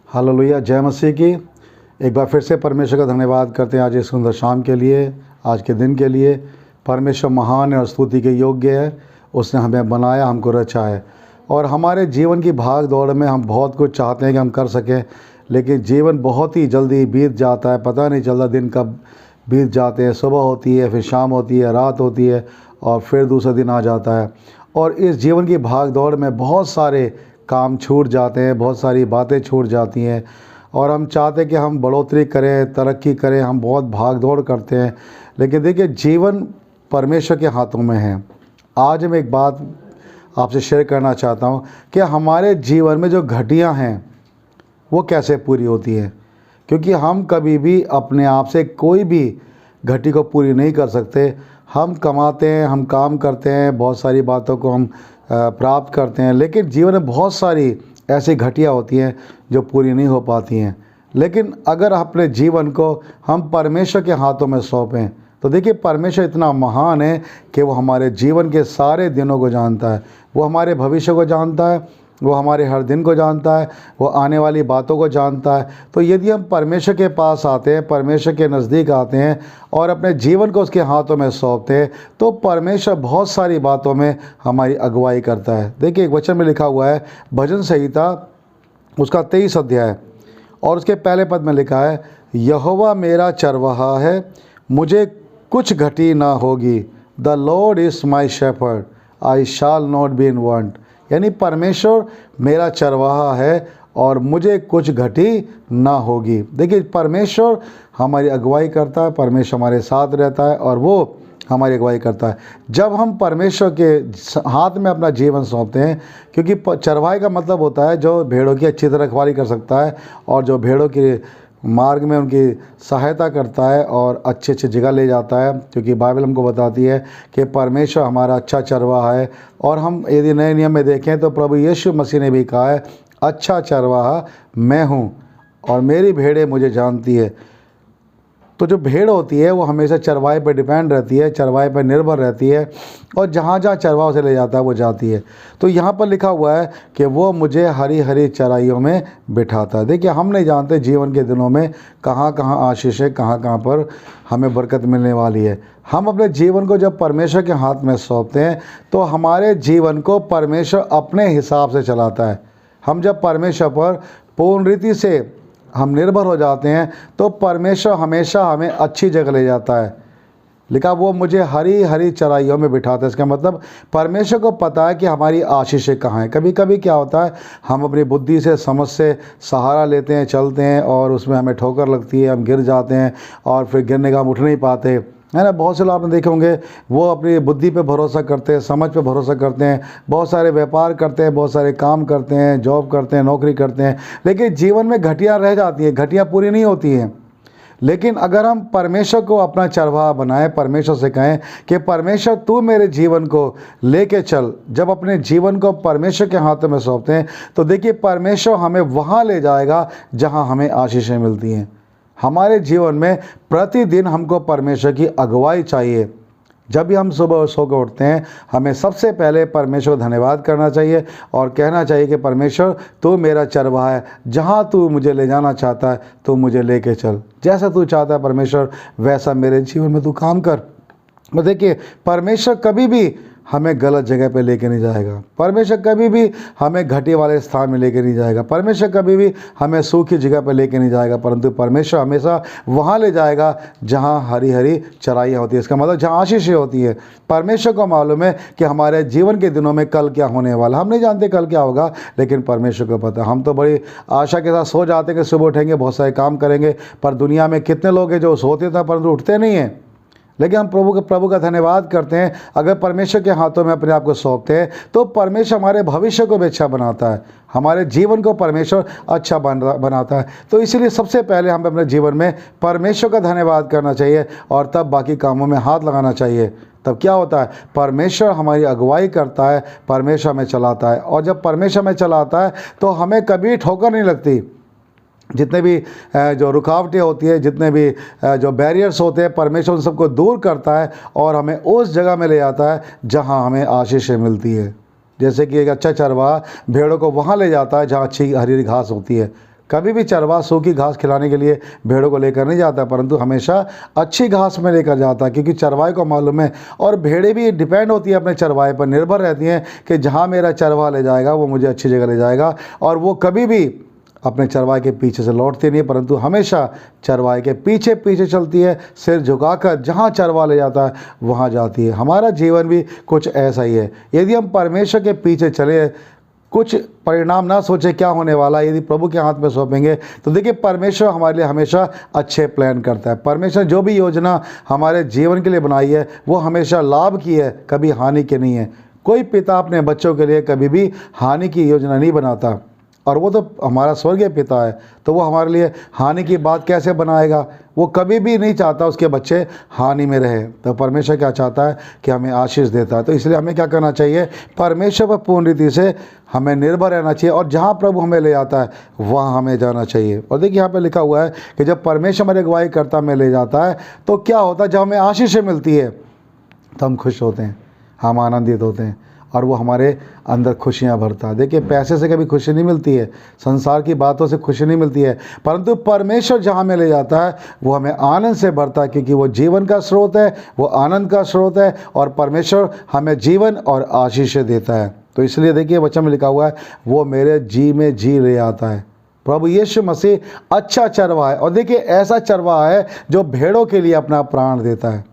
Hallelujah, जय मसीह की। एक बार फिर से परमेश्वर का धन्यवाद करते हैं आज इस सुंदर शाम के लिए, आज के दिन के लिए। परमेश्वर महान है और स्तुति के योग्य है। उसने हमें बनाया, हमको रचा है। और हमारे जीवन की भाग दौड़ में हम बहुत कुछ चाहते हैं कि हम कर सकें, लेकिन जीवन बहुत ही जल्दी बीत जाता है। पता नहीं चलता दिन कब बीत जाते हैं। सुबह होती है, फिर शाम होती है, रात होती है और फिर दूसरा दिन आ जाता है। और इस जीवन की भाग दौड़ में बहुत सारे काम छूट जाते हैं, बहुत सारी बातें छूट जाती हैं। और हम चाहते हैं कि हम बढ़ोतरी करें, तरक्की करें, हम बहुत भाग दौड़ करते हैं। लेकिन देखिए, जीवन परमेश्वर के हाथों में है। आज मैं एक बात आपसे शेयर करना चाहता हूँ कि हमारे जीवन में जो घटियाँ हैं वो कैसे पूरी होती हैं। क्योंकि हम कभी भी अपने आप से कोई भी घटी को पूरी नहीं कर सकते। हम कमाते हैं, हम काम करते हैं, बहुत सारी बातों को हम प्राप्त करते हैं, लेकिन जीवन में बहुत सारी ऐसी घटिया होती हैं जो पूरी नहीं हो पाती हैं। लेकिन अगर अपने जीवन को हम परमेश्वर के हाथों में सौंपें तो देखिए, परमेश्वर इतना महान है कि वो हमारे जीवन के सारे दिनों को जानता है। वो हमारे भविष्य को जानता है, वो हमारे हर दिन को जानता है, वो आने वाली बातों को जानता है। तो यदि हम परमेश्वर के पास आते हैं, परमेश्वर के नज़दीक आते हैं और अपने जीवन को उसके हाथों में सौंपते हैं, तो परमेश्वर बहुत सारी बातों में हमारी अगुवाई करता है। देखिए, एक वचन में लिखा हुआ है, भजन संहिता उसका 23 अध्याय और उसके पहले पद में लिखा है, यहोवा मेरा चरवाहा है, मुझे कुछ घटी ना होगी। The Lord is my shepherd, I shall not be in want. यानी परमेश्वर मेरा चरवाहा है और मुझे कुछ घटी ना होगी। देखिए, परमेश्वर हमारी अगुवाई करता है, परमेश्वर हमारे साथ रहता है और वो हमारी अगुवाई करता है। जब हम परमेश्वर के हाथ में अपना जीवन सौंपते हैं, क्योंकि चरवाहे का मतलब होता है जो भेड़ों की अच्छी तरह रखवाली कर सकता है और जो भेड़ों के मार्ग में उनकी सहायता करता है और अच्छी अच्छी जगह ले जाता है। क्योंकि बाइबल हमको बताती है कि परमेश्वर हमारा अच्छा चरवाहा है। और हम यदि नए नियम में देखें तो प्रभु यीशु मसीह ने भी कहा है, अच्छा चरवाहा मैं हूँ और मेरी भेड़ें मुझे जानती है। तो जो भेड़ होती है वो हमेशा चरवाहे पर डिपेंड रहती है, चरवाहे पर निर्भर रहती है और जहाँ जहाँ चरवाहा उसे ले जाता है वो जाती है। तो यहाँ पर लिखा हुआ है कि वो मुझे हरी हरी चराइयों में बिठाता है। देखिए, हम नहीं जानते जीवन के दिनों में कहाँ कहाँ आशीष है, कहाँ कहाँ पर हमें बरकत मिलने वाली है। हम अपने जीवन को जब परमेश्वर के हाथ में सौंपते हैं तो हमारे जीवन को परमेश्वर अपने हिसाब से चलाता है। हम जब परमेश्वर पर पूर्ण रीति से हम निर्भर हो जाते हैं तो परमेश्वर हमेशा हमें अच्छी जगह ले जाता है। लिखा, वो मुझे हरी हरी चराइयों में बिठाता है। इसका मतलब परमेश्वर को पता है कि हमारी आशीषें कहाँ हैं। कभी कभी क्या होता है, हम अपनी बुद्धि से, समझ से सहारा लेते हैं, चलते हैं और उसमें हमें ठोकर लगती है, हम गिर जाते हैं और फिर गिरने का हम उठ नहीं पाते, है ना। बहुत से लोग आपने देखे होंगे, वो अपनी बुद्धि पे भरोसा करते हैं, समझ पे भरोसा करते हैं, बहुत सारे व्यापार करते हैं, बहुत सारे काम करते हैं, जॉब करते हैं, नौकरी करते हैं, लेकिन जीवन में घटियाँ रह जाती हैं, घटियाँ पूरी नहीं होती हैं। लेकिन अगर हम परमेश्वर को अपना चरवाहा बनाएं, परमेश्वर से कहें कि परमेश्वर तू मेरे जीवन को लेके चल, जब अपने जीवन को परमेश्वर के हाथों में सौंपते हैं तो देखिए, परमेश्वर हमें वहाँ ले जाएगा जहाँ हमें आशीषें मिलती हैं। हमारे जीवन में प्रतिदिन हमको परमेश्वर की अगुवाई चाहिए। जब भी हम सुबह सो कर उठते हैं, हमें सबसे पहले परमेश्वर को धन्यवाद करना चाहिए और कहना चाहिए कि परमेश्वर तू मेरा चरवाहा है, जहाँ तू मुझे ले जाना चाहता है तो मुझे लेके चल। जैसा तू चाहता है परमेश्वर, वैसा मेरे जीवन में तू काम कर। और देखिए, परमेश्वर कभी भी हमें गलत जगह पे लेके नहीं जाएगा। परमेश्वर कभी भी हमें घटी वाले स्थान में लेके नहीं जाएगा। परमेश्वर कभी भी हमें सूखी जगह पे लेके नहीं जाएगा, परंतु परमेश्वर हमेशा वहाँ ले जाएगा जहाँ हरी हरी चराइयाँ होती है। इसका मतलब जहाँ आशीषें होती है। परमेश्वर को मालूम है कि हमारे जीवन के दिनों में कल क्या होने वाला, हम नहीं जानते कल क्या होगा, लेकिन परमेश्वर को पता। हम तो बड़ी आशा के साथ सो जाते कि सुबह उठेंगे, बहुत सारे काम करेंगे, पर दुनिया में कितने लोग हैं जो सोते थे परंतु उठते नहीं हैं। लेकिन हम प्रभु का धन्यवाद करते हैं, अगर परमेश्वर के हाथों में अपने आप को सौंपते हैं तो परमेश्वर हमारे भविष्य को भी अच्छा बनाता है, हमारे जीवन को परमेश्वर अच्छा बनाता है। तो इसीलिए सबसे पहले हमें अपने जीवन में परमेश्वर का धन्यवाद करना चाहिए और तब बाकी कामों में हाथ लगाना चाहिए। तब क्या होता है, परमेश्वर हमारी अगुवाई करता है, परमेश्वर हमें चलाता है। और जब परमेश्वर हमें चलाता है तो हमें कभी ठोकर नहीं लगती। जितने भी जो रुकावटें होती है, जितने भी जो बैरियर्स होते हैं, परमेश्वर उन सबको दूर करता है और हमें उस जगह में ले जाता है जहां हमें आशीषें मिलती है। जैसे कि एक अच्छा चरवाहा भेड़ों को वहाँ ले जाता है जहाँ अच्छी हरी घास होती है। कभी भी चरवाहा सूखी घास खिलाने के लिए भेड़ों को लेकर नहीं जाता, परंतु हमेशा अच्छी घास में लेकर जाता है, क्योंकि चरवाहे को मालूम है। और भेड़ें भी डिपेंड होती है अपने चरवाहे पर, निर्भर रहती हैं कि जहाँ मेरा चरवाहा ले जाएगा वो मुझे अच्छी जगह ले जाएगा। और वो कभी भी अपने चरवाहे के पीछे से लौटती नहीं है, परंतु हमेशा चरवाहे के पीछे पीछे चलती है, सिर झुकाकर जहाँ चरवाहा ले जाता है वहाँ जाती है। हमारा जीवन भी कुछ ऐसा ही है। यदि हम परमेश्वर के पीछे चले, कुछ परिणाम ना सोचे क्या होने वाला, यदि प्रभु के हाथ में सौंपेंगे, तो देखिए परमेश्वर हमारे लिए हमेशा अच्छे प्लान करता है। परमेश्वर जो भी योजना हमारे जीवन के लिए बनाई है वो हमेशा लाभ की है, कभी हानि की नहीं है। कोई पिता अपने बच्चों के लिए कभी भी हानि की योजना नहीं बनाता, और वो तो हमारा स्वर्गीय पिता है, तो वो हमारे लिए हानि की बात कैसे बनाएगा। वो कभी भी नहीं चाहता उसके बच्चे हानि में रहे। तो परमेश्वर क्या चाहता है कि हमें आशीष देता है। तो इसलिए हमें क्या करना चाहिए, परमेश्वर पर पूर्ण रीति से हमें निर्भर रहना चाहिए, और जहाँ प्रभु हमें ले जाता है वहाँ हमें जाना चाहिए। और देखिए यहाँ पे लिखा हुआ है कि जब परमेश्वर हमारे अगुवाई करता हमें ले जाता है तो क्या होता है, जब हमें आशीष मिलती है तो हम खुश होते हैं, हम आनंदित होते हैं, और वो हमारे अंदर खुशियाँ भरता है। देखिए पैसे से कभी खुशी नहीं मिलती है, संसार की बातों से खुशी नहीं मिलती है, परंतु परमेश्वर जहाँ हमें ले जाता है वो हमें आनंद से भरता है, क्योंकि वो जीवन का स्रोत है, वो आनंद का स्रोत है, और परमेश्वर हमें जीवन और आशीष देता है। तो इसलिए देखिए वचन में लिखा हुआ है, वो मेरे जी में जी ले आता है। प्रभु यीशु मसीह अच्छा चरवाहा है, और देखिए ऐसा चरवाहा है जो भेड़ों के लिए अपना प्राण देता है।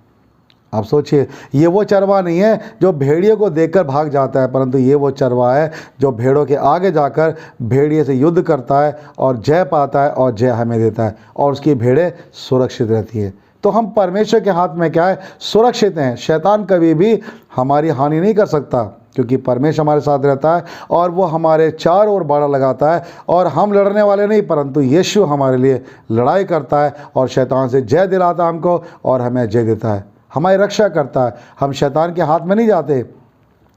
आप सोचिए, ये वो चरवाहा नहीं है जो भेड़ियों को देखकर भाग जाता है, परंतु ये वो चरवाहा है जो भेड़ों के आगे जाकर भेड़िए से युद्ध करता है और जय पाता है, और जय हमें देता है, और उसकी भेड़ें सुरक्षित रहती है। तो हम परमेश्वर के हाथ में क्या है, सुरक्षित हैं। शैतान कभी भी हमारी हानि नहीं कर सकता, क्योंकि परमेश्वर हमारे साथ रहता है, और वो हमारे चारों ओर बाड़ा लगाता है। और हम लड़ने वाले नहीं, परंतु यीशु हमारे लिए लड़ाई करता है, और शैतान से जय दिलाता है हमको, और हमें जय देता है, हमारी रक्षा करता है। हम शैतान के हाथ में नहीं जाते।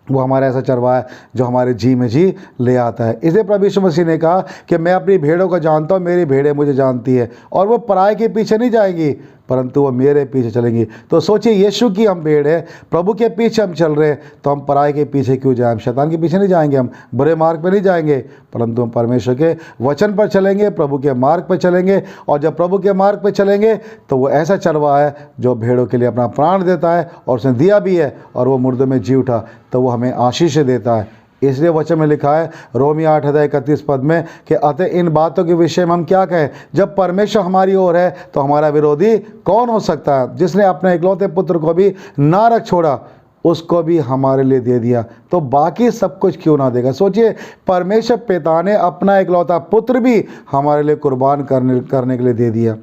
वो हमारा ऐसा चरवाहा है जो हमारे जी में जी ले आता है। इसलिए प्रभु यीशु मसीह ने कहा कि मैं अपनी भेड़ों को जानता हूँ, मेरी भेड़ें मुझे जानती है, और वो पराये के पीछे नहीं जाएंगी, परंतु वो मेरे पीछे चलेंगी। तो सोचिए, यीशु की हम भेड़ है, प्रभु के पीछे हम चल रहे हैं, तो हम पराये के पीछे क्यों जाएं? हम शैतान के पीछे नहीं जाएंगे, हम बुरे मार्ग पर नहीं जाएंगे, परंतु हम परमेश्वर के वचन पर चलेंगे, प्रभु के मार्ग पर चलेंगे। और जब प्रभु के मार्ग पर चलेंगे तो वो ऐसा चरवाहा है जो भेड़ों के लिए अपना प्राण देता है, और उसने दिया भी है, और वो मुर्दों में जी उठा, तो वो हमें आशीष देता है। इसलिए वचन में लिखा है रोमियो 8:31 में कि अतः इन बातों के विषय में हम क्या कहें, जब परमेश्वर हमारी ओर है तो हमारा विरोधी कौन हो सकता है। जिसने अपने इकलौते पुत्र को भी ना रख छोड़ा, उसको भी हमारे लिए दे दिया, तो बाकी सब कुछ क्यों ना देगा। सोचिए, परमेश्वर पिता ने अपना इकलौता पुत्र भी हमारे लिए कुर्बान करने के लिए दे दिया,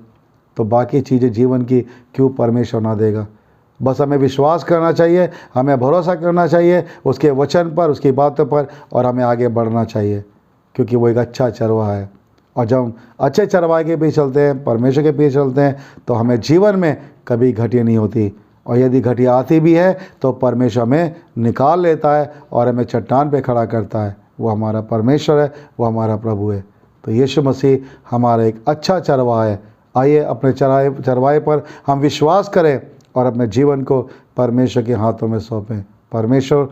तो बाकी चीज़ें जीवन की क्यों परमेश्वर ना देगा। बस हमें विश्वास करना चाहिए, हमें भरोसा करना चाहिए उसके वचन पर, उसकी बातों पर, और हमें आगे बढ़ना चाहिए, क्योंकि वो एक अच्छा चरवाहा है। और जब हम अच्छे चरवाहे के पीछे चलते हैं, परमेश्वर के पीछे चलते हैं, तो हमें जीवन में कभी घटी नहीं होती। और यदि घटी आती भी है तो परमेश्वर हमें निकाल लेता है और हमें चट्टान पे खड़ा करता है। वो हमारा परमेश्वर है, वो हमारा प्रभु है। तो यीशु मसीह हमारा एक अच्छा चरवाहा है। आइए अपने चरवाहे पर हम विश्वास करें और अपने जीवन को परमेश्वर के हाथों में सौंपें। परमेश्वर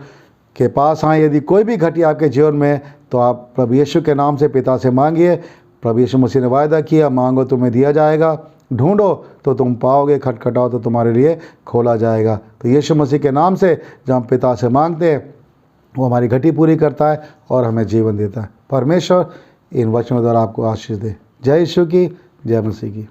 के पास आए। यदि कोई भी घटी आपके जीवन में, तो आप प्रभु यीशु के नाम से पिता से मांगिए। प्रभु यीशु मसीह ने वायदा किया, मांगो तुम्हें दिया जाएगा, ढूंढो तो तुम पाओगे, खटखटाओ तो तुम्हारे लिए खोला जाएगा। तो यीशु मसीह के नाम से जब हम पिता से मांगते हैं, वो हमारी घटी पूरी करता है और हमें जीवन देता है। परमेश्वर इन वचनों द्वारा आपको आशीष दे। जय यीशु की, जय मसीह की।